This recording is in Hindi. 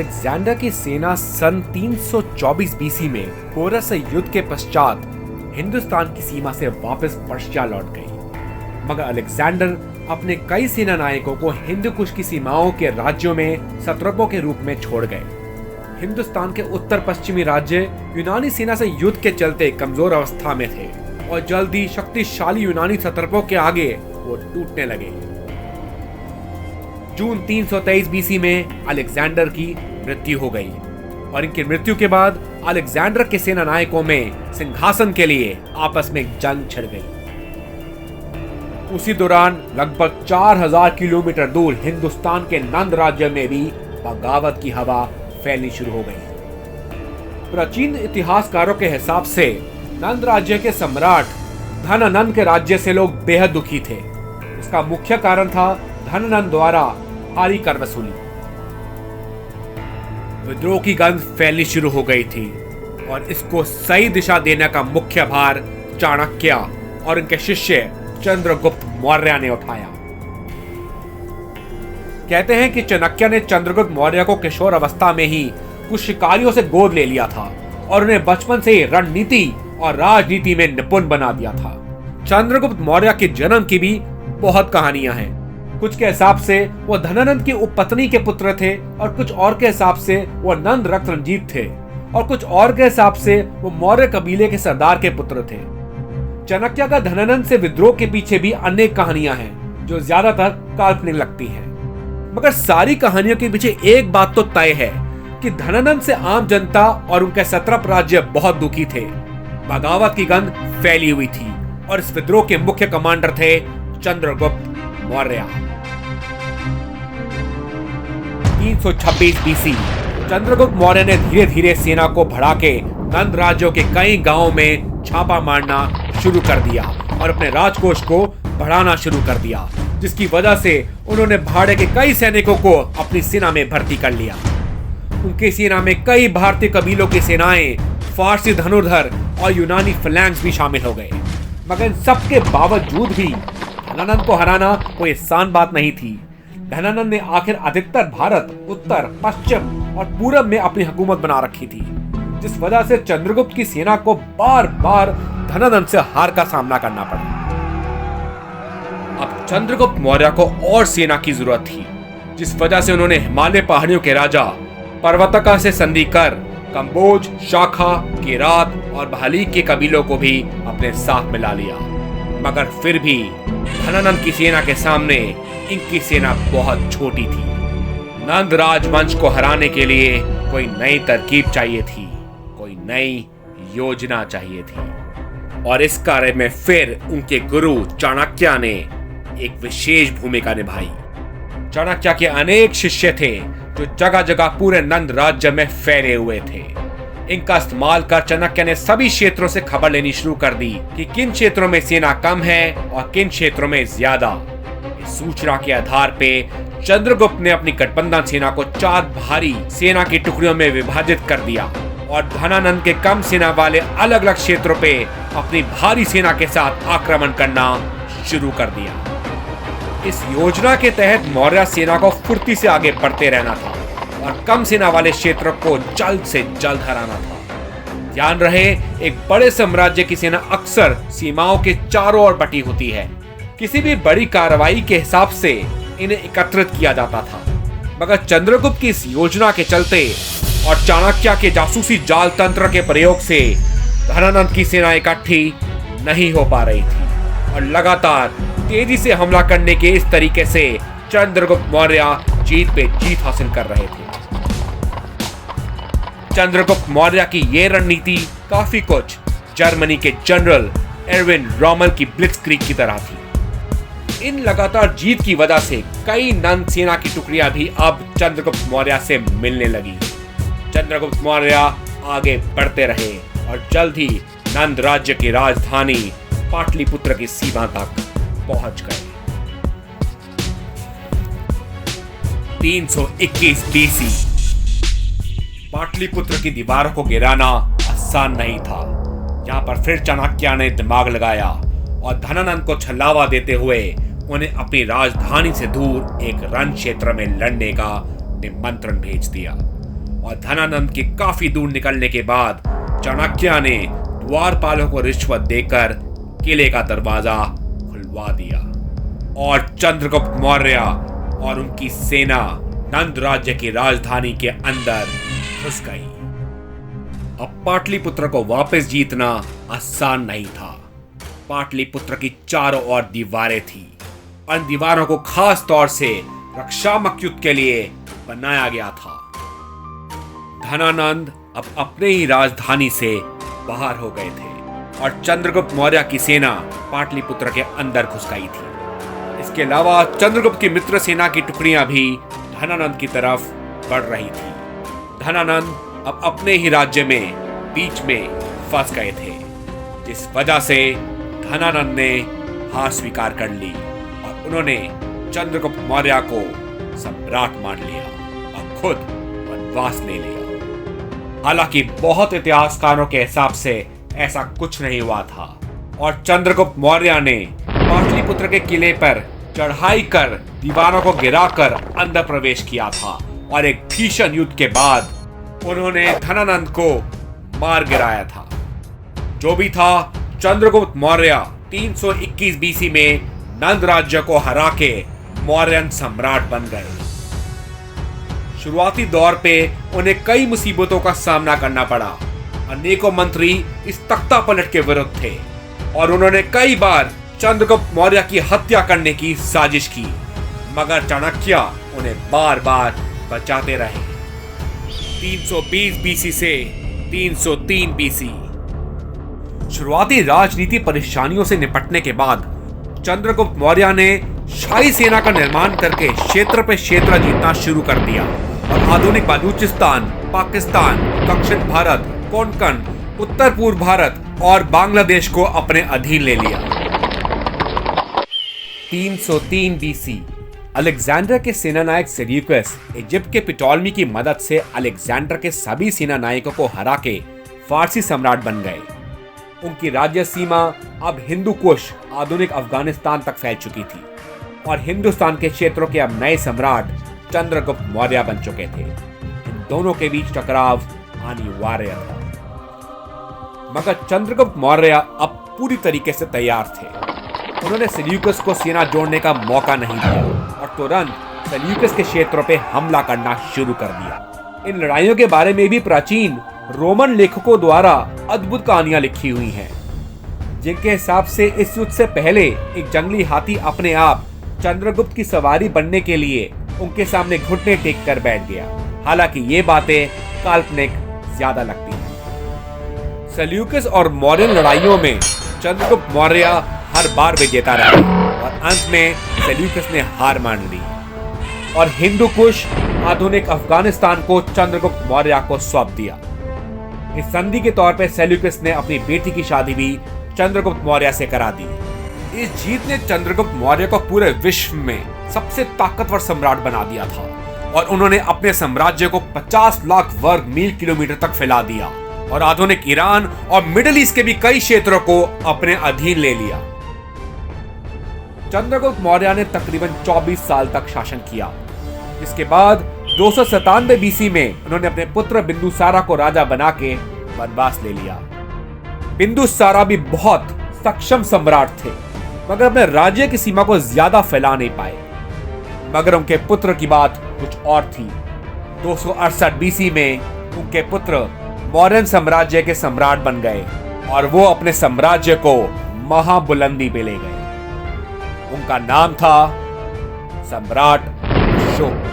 अलेक्जेंडर की सेना सन 324 बीसी में पोरस से युद्ध के पश्चात हिंदुस्तान की सीमा से वापस पर्शिया लौट गई, मगर अलेक्जेंडर अपने कई सेना नायकों को हिंदू कुश की सीमाओं के राज्यों में सत्रपों के रूप में छोड़ गए। हिंदुस्तान के उत्तर पश्चिमी राज्य यूनानी सेना से युद्ध के चलते कमजोर अवस्था में थे और जल्दी शक्तिशाली यूनानी सत्रपों के आगे वो टूटने लगे। जून 323 बीसी में अलेक्जेंडर की मृत्यु हो गई और इनकी मृत्यु के बाद अलेक्जेंडर के सेना नायकों में सिंहासन के लिए आपस में जंग छिड़ गई। उसी दौरान लगभग 4000 किलोमीटर दूर हिंदुस्तान के नंद राज्य में भी बगावत की हवा फैलनी शुरू हो गई। प्राचीन इतिहासकारों के हिसाब से नंद राज्य के सम्राट धनानंद के राज्य से लोग बेहद दुखी थे। इसका मुख्य कारण था धनानंद द्वारा भारी कर वसूली। विद्रोह की गंध फैलनी शुरू हो गई थी और इसको सही दिशा देने का मुख्य भार चाणक्य और उनके शिष्य चंद्रगुप्त मौर्य ने उठाया। कहते हैं कि चाणक्य ने चंद्रगुप्त मौर्य को किशोर अवस्था में ही कुछ शिकारियों से गोद ले लिया था और उन्हें बचपन से ही रणनीति और राजनीति में निपुण बना दिया था। चंद्रगुप्त मौर्य के जन्म की भी बहुत कहानियां हैं। कुछ के हिसाब से वो धनानंद की उपपत्नी के पुत्र थे और कुछ और के हिसाब से वो नंद रक्त रंजीत थे और कुछ और के हिसाब से वो मौर्य कबीले के सरदार के पुत्र थे। चाणक्य का धनानंद से विद्रोह के पीछे भी अनेक कहानियां हैं जो ज्यादातर काल्पनिक लगती हैं, मगर सारी कहानियों के पीछे एक बात तो तय है कि धनानंद से आम जनता और उनके सत्रप राज्य बहुत दुखी थे। बगावत की गंध फैली हुई थी और इस विद्रोह के मुख्य कमांडर थे चंद्रगुप्त मौर्य। 326 बीसी चंद्रगुप्त मौर्य ने धीरे धीरे सेना को बढ़ा के नंद राज्यों के कई गांवों में छापा मारना शुरू कर दिया और अपने राजकोष को बढ़ाना शुरू कर दिया, जिसकी वजह से उन्होंने भाड़े के कई सैनिकों को अपनी सेना में भर्ती कर लिया। उनकी सेना में कई भारतीय कबीलों की सेनाएं, फारसी धनुर्धर और यूनानी फैलांक्स भी शामिल हो गए, मगर इन सबके बावजूद भी धनानंद को हराना कोई आसान बात नहीं थी। धनानंद ने आखिर अधिकतर भारत, उत्तर, पश्चिम और पूरब में अपनी हुकूमत बना रखी थी, जिस वजह से चंद्रगुप्त की सेना को बार बार धनानंद से हार का सामना करना पड़ा। अब चंद्रगुप्त मौर्य को और सेना की जरूरत थी, जिस वजह से उन्होंने हिमालय पहाड़ियों के राजा पर्वतका से संधि कर कंबोज, शाखा, किरात और बहाली के कबीलों को भी अपने साथ मिला लिया। मगर फिर भी धनानंद की सेना के सामने इनकी सेना बहुत छोटी थी। नंद राजवंश को हराने के लिए कोई नई तरकीब चाहिए थी, कोई नई योजना चाहिए थी और इस कार्य में फिर उनके गुरु चाणक्य ने एक विशेष भूमिका निभाई। चाणक्य के अनेक शिष्य थे जो जगह जगह पूरे नंद राज्य में फैले हुए थे। इनका इस्तेमाल कर चाणक्य ने सभी क्षेत्रों से खबर लेनी शुरू कर दी कि किन क्षेत्रों में सेना कम है और किन क्षेत्रों में ज्यादा। इस सूचना के आधार पे चंद्रगुप्त ने अपनी गठबंधन सेना को 4 भारी सेना की टुकड़ियों में विभाजित कर दिया और धनानंद के कम सेना वाले अलग अलग क्षेत्रों पे अपनी भारी सेना के साथ आक्रमण करना शुरू कर दिया। इस योजना के तहत मौर्य सेना को फुर्ती से आगे बढ़ते रहना था और कम सेना वाले क्षेत्रों को जल्द से जल्द हराना था। ध्यान रहे, एक बड़े साम्राज्य की सेना अक्सर सीमाओं के चारों ओर बटी होती है। किसी भी बड़ी कार्रवाई के हिसाब से इन्हें एकत्रित किया जाता था, मगर चंद्रगुप्त की इस योजना के चलते और चाणक्य के जासूसी जाल तंत्र के प्रयोग से धनानंद की सेना इकट्ठी नहीं हो पा रही थी और लगातार तेजी से हमला करने के इस तरीके से चंद्रगुप्त मौर्य जीत पे जीत हासिल कर रहे थे। चंद्रगुप्त मौर्य की यह रणनीति काफी कुछ जर्मनी के जनरल एरविन रोमेल की ब्लिट्जक्रीग की तरह थी। इन लगातार जीत की वजह से कई नंद सेना की टुकड़ियां भी अब चंद्रगुप्त मौर्य से मिलने लगी। चंद्रगुप्त मौर्य आगे बढ़ते रहे और जल्द ही नंद राज्य की राजधानी पाटलिपुत्र की सीमा तक पहुंच गए। 321 बीसी पाटलिपुत्र की दीवारों को गिराना आसान नहीं था। यहाँ पर फिर चाणक्य ने दिमाग लगाया और धनानंद को छलावा देते हुए उन्हें अपनी राजधानी से दूर एक रण क्षेत्र में लड़ने का निमंत्रण भेज दिया। और धनानंद के काफी दूर निकलने के बाद चाणक्य ने द्वारपालों को रिश्वत देकर किले का दरवाजा खुलवा दिया और चंद्रगुप्त मौर्य और उनकी सेना नंद राज्य की राजधानी के अंदर घुस गई। अब पाटलिपुत्र को वापस जीतना आसान नहीं था। पाटलिपुत्र की चारों ओर दीवारें थी। उन दीवारों को खास तौर से रक्षात्मक युद्ध के लिए बनाया गया था। धनानंद अब अपने ही राजधानी से बाहर हो गए थे और चंद्रगुप्त मौर्य की सेना पाटलिपुत्र के अंदर घुस गई थी। इसके अलावा चंद्रगुप्त की मित्र सेना की टुकड़ियां भी धनानंद की तरफ बढ़ रही थी। धनानंद अब अपने ही राज्य में बीच में फंस गए थे, जिस वजह से धनानंद ने हार स्वीकार कर ली और उन्होंने चंद्रगुप्त मौर्य को सम्राट मान लिया और खुद वनवास ले लिया। हालांकि बहुत इतिहासकारों के हिसाब से ऐसा कुछ नहीं हुआ था और चंद्रगुप्त मौर्य ने पाटलिपुत्र के किले पर चढ़ाई कर दीवारों को गिराकर अंदर प्रवेश किया था और एक भीषण युद्ध के बाद उन्होंने धनानंद को मार गिराया था। जो भी था, चंद्रगुप्त मौर्य 321 बीसी में नंद राज्य को हरा के मौर्यन सम्राट बन गए। शुरुआती दौर पे उन्हें कई मुसीबतों का सामना करना पड़ा। अनेकों मंत्री इस तख्ता पलट के विरुद्ध थे और उन्होंने कई बार चंद्रगुप्त मौर्य की हत्या करने की साजिश की, मगर चाणक्य उन्हें बार बार बचाते रहे। 320 बीसी से 303 बीसी। शुरुआती राजनीति परेशानियों से निपटने के बाद चंद्रगुप्त मौर्य ने शाही सेना का निर्माण करके क्षेत्र पे क्षेत्र जीतना शुरू कर दिया और आधुनिक बलूचिस्तान, पाकिस्तान, दक्षिण भारत, कोंकण, उत्तर पूर्व भारत और बांग्लादेश को अपने अधीन ले लिया। 303 बीसी। अलेक्जेंडर के सेनानायक सेल्यूकस इजिप्ट के पिटोलमी की मदद से अलेक्जेंडर के सभी सेनानायकों को हरा के फारसी सम्राट बन गए। उनकी राज्य सीमा अब हिंदू कुश, आधुनिक अफगानिस्तान तक फैल चुकी थी और हिंदुस्तान के क्षेत्रों के अब नए सम्राट चंद्रगुप्त मौर्य बन चुके थे। इन दोनों के बीच टकराव अनिवार्य था, मगर चंद्रगुप्त मौर्य अब पूरी तरीके से तैयार थे। उन्होंने सेल्यूकस को सेना जोड़ने का मौका नहीं दिया और तुरंत सेल्यूकस के क्षेत्रों पे हमला करना शुरू कर दिया। इन लड़ाइयों के बारे में भी प्राचीन रोमन लेखकों द्वारा अद्भुत कहानियां लिखी हुई हैं, जिनके हिसाब से इस युद्ध से पहले एक जंगली हाथी अपने आप चंद्रगुप्त की सवारी बनने के लिए उनके सामने घुटने टेक कर बैठ गया। हालांकि ये बातें काल्पनिक ज्यादा लगती हैं। सेल्यूकस और मौर्यन लड़ाइयों में चंद्रगुप्त मौर्य हर बार विजेता रहा और अंत में सेल्यूकस ने हार मान ली और हिंदू कुश, आधुनिक अफगानिस्तान को चंद्रगुप्त मौर्य को सौंप दिया। इस संधि के तौर पर सेल्यूकस ने अपनी बेटी की शादी भी चंद्रगुप्त मौर्य से करा दी। इस जीत ने चंद्रगुप्त मौर्य को पूरे विश्व में सबसे ताकतवर सम्राट बना दिया था और उन्होंने अपने साम्राज्य को 50 लाख वर्ग मील किलोमीटर तक फैला दिया और आधुनिक ईरान और मिडिल ईस्ट के भी कई क्षेत्रों को अपने अधीन ले लिया। चंद्रगुप्त मौर्य ने तकरीबन 24 साल तक शासन किया। इसके बाद 297 बीसी में उन्होंने अपने पुत्र बिंदुसारा को राजा बना के वनवास ले लिया। बिंदुसारा भी बहुत सक्षम सम्राट थे, मगर अपने राज्य की सीमा को ज्यादा फैला नहीं पाए। मगर उनके पुत्र की बात कुछ और थी। 268 बीसी में उनके पुत्र मौर्यन साम्राज्य के सम्राट बन गए और वो अपने साम्राज्य को महाबुलंदी पे ले गए। उनका नाम था सम्राट अशोक।